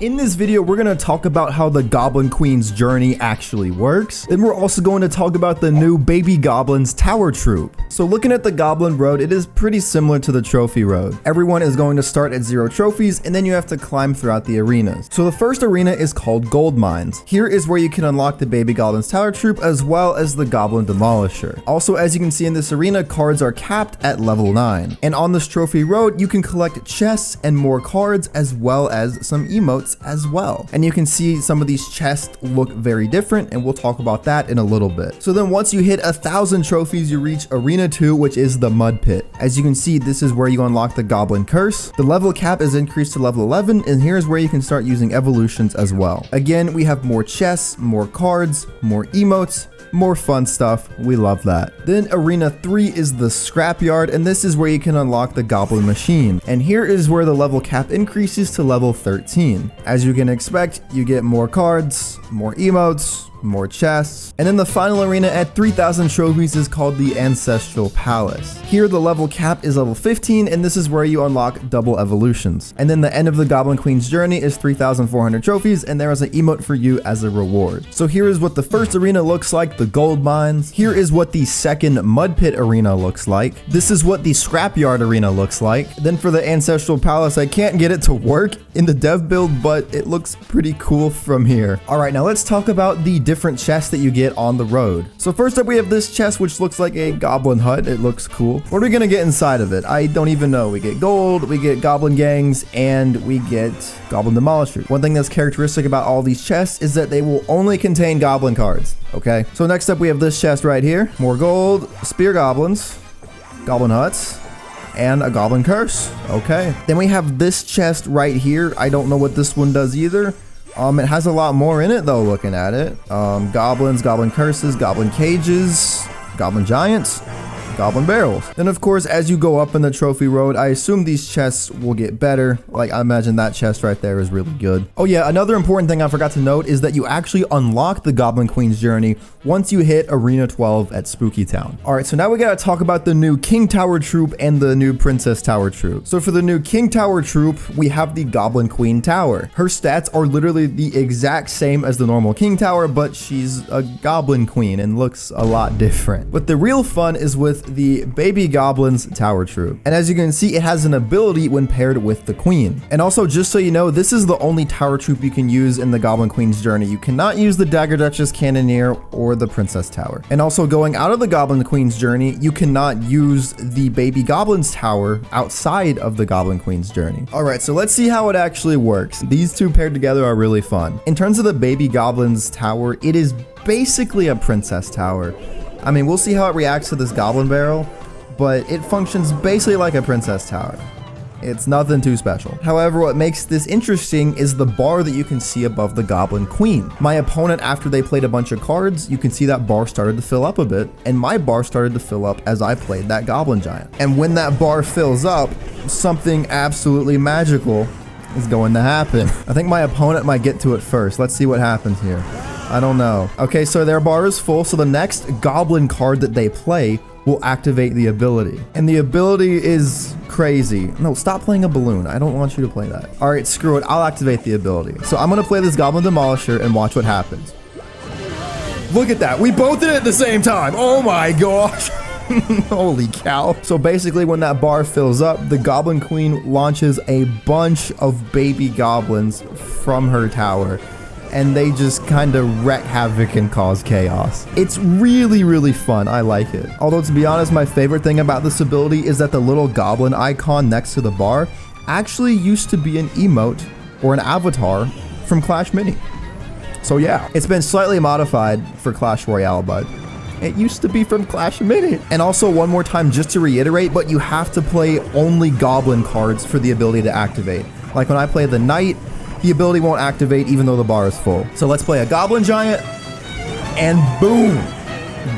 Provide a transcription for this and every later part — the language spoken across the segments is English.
In this video, we're going to talk about how the Goblin Queen's journey actually works. Then we're also going to talk about the new Baby Goblin's Tower Troop. So looking at the Goblin Road, it is pretty similar to the Trophy Road. Everyone is going to start at 0 trophies, and then you have to climb throughout the arenas. So the first arena is called Gold Mines. Here is where you can unlock the Baby Goblin's Tower Troop, as well as the Goblin Demolisher. Also, as you can see in this arena, cards are capped at level 9. And on this Trophy Road, you can collect chests and more cards, as well as some emotes as well. And you can see some of these chests look very different, and we'll talk about that in a little bit. So then once you hit 1,000 trophies, you reach Arena 2, which is the Mud Pit. As you can see, this is where you unlock the Goblin Curse. The level cap is increased to level 11, and here's where you can start using evolutions as well. Again, we have more chests, more cards, more emotes, more fun stuff. We love that. Then Arena 3 is the Scrapyard, and this is where you can unlock the Goblin Machine. And here is where the level cap increases to level 13. As you can expect, you get more cards, more emotes, more chests. And then the final arena at 3,000 trophies is called the Ancestral Palace. Here the level cap is level 15, and this is where you unlock double evolutions. And then the end of the Goblin Queen's journey is 3,400 trophies, and there is an emote for you as a reward. So here is what the first arena looks like, the Gold Mines. Here is what the second Mud Pit arena looks like. This is what the Scrapyard arena looks like. Then for the Ancestral Palace, I can't get it to work in the dev build, but it looks pretty cool from here. All right, now let's talk about the different chests that you get on the road. So first up, we have this chest, which looks like a goblin hut. It looks cool. What are we gonna get inside of it? I don't even know. We get gold, we get goblin gangs, and we get goblin demolisher. One thing that's characteristic about all these chests is that they will only contain goblin cards. Okay, so next up we have this chest right here. More gold, spear goblins, goblin huts, and a goblin curse. Okay, then we have this chest right here. I don't know what this one does either. It has a lot more in it though, looking at it. Goblins, goblin curses, goblin cages, goblin giants, goblin barrels. Then of course, as you go up in the trophy road, I assume these chests will get better. Like, I imagine that chest right there is really good. Oh yeah, another important thing I forgot to note is that you actually unlock the Goblin Queen's journey once you hit Arena 12 at Spooky Town. All right, so now we gotta talk about the new King Tower Troop and the new Princess Tower Troop. So for the new King Tower Troop, we have the Goblin Queen Tower. Her stats are literally the exact same as the normal King Tower, but she's a Goblin Queen and looks a lot different. But the real fun is with the Baby Goblin's Tower Troop. And as you can see, it has an ability when paired with the Queen. And also, just so you know, this is the only Tower Troop you can use in the Goblin Queen's journey. You cannot use the Dagger Duchess Cannoneer or the Princess Tower. And also, going out of the Goblin Queen's journey, you cannot use the Baby Goblin's Tower outside of the Goblin Queen's journey. All right, so let's see how it actually works. These two paired together are really fun. In terms of the Baby Goblin's Tower, it is basically a Princess Tower. I mean, we'll see how it reacts to this goblin barrel, but it functions basically like a princess tower. It's nothing too special. However, what makes this interesting is the bar that you can see above the Goblin Queen. My opponent, after they played a bunch of cards, you can see that bar started to fill up a bit, and my bar started to fill up as I played that Goblin Giant. And when that bar fills up, something absolutely magical is going to happen. I think my opponent might get to it first. Let's see what happens here. I don't know. Okay, so their bar is full, so the next goblin card that they play will activate the ability. And the ability is crazy. No, stop playing a balloon. I don't want you to play that. All right, screw it. I'll activate the ability. So I'm gonna play this Goblin Demolisher and watch what happens. Look at that. We both did it at the same time. Oh my gosh. Holy cow. So basically, when that bar fills up, the Goblin Queen launches a bunch of baby goblins from her tower, and they just kind of wreak havoc and cause chaos. It's really, really fun. I like it. Although, to be honest, my favorite thing about this ability is that the little goblin icon next to the bar actually used to be an emote or an avatar from Clash Mini. So yeah, it's been slightly modified for Clash Royale, but it used to be from Clash Mini. And also, one more time, just to reiterate, but you have to play only goblin cards for the ability to activate. Like when I play the Knight, the ability won't activate even though the bar is full. So let's play a Goblin Giant, and boom,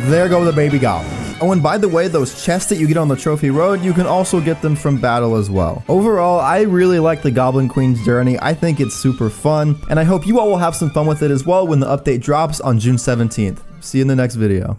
there go the baby goblins. Oh, and by the way, those chests that you get on the Trophy Road, you can also get them from battle as well. Overall, I really like the Goblin Queen's journey. I think it's super fun, and I hope you all will have some fun with it as well when the update drops on June 17th. See you in the next video.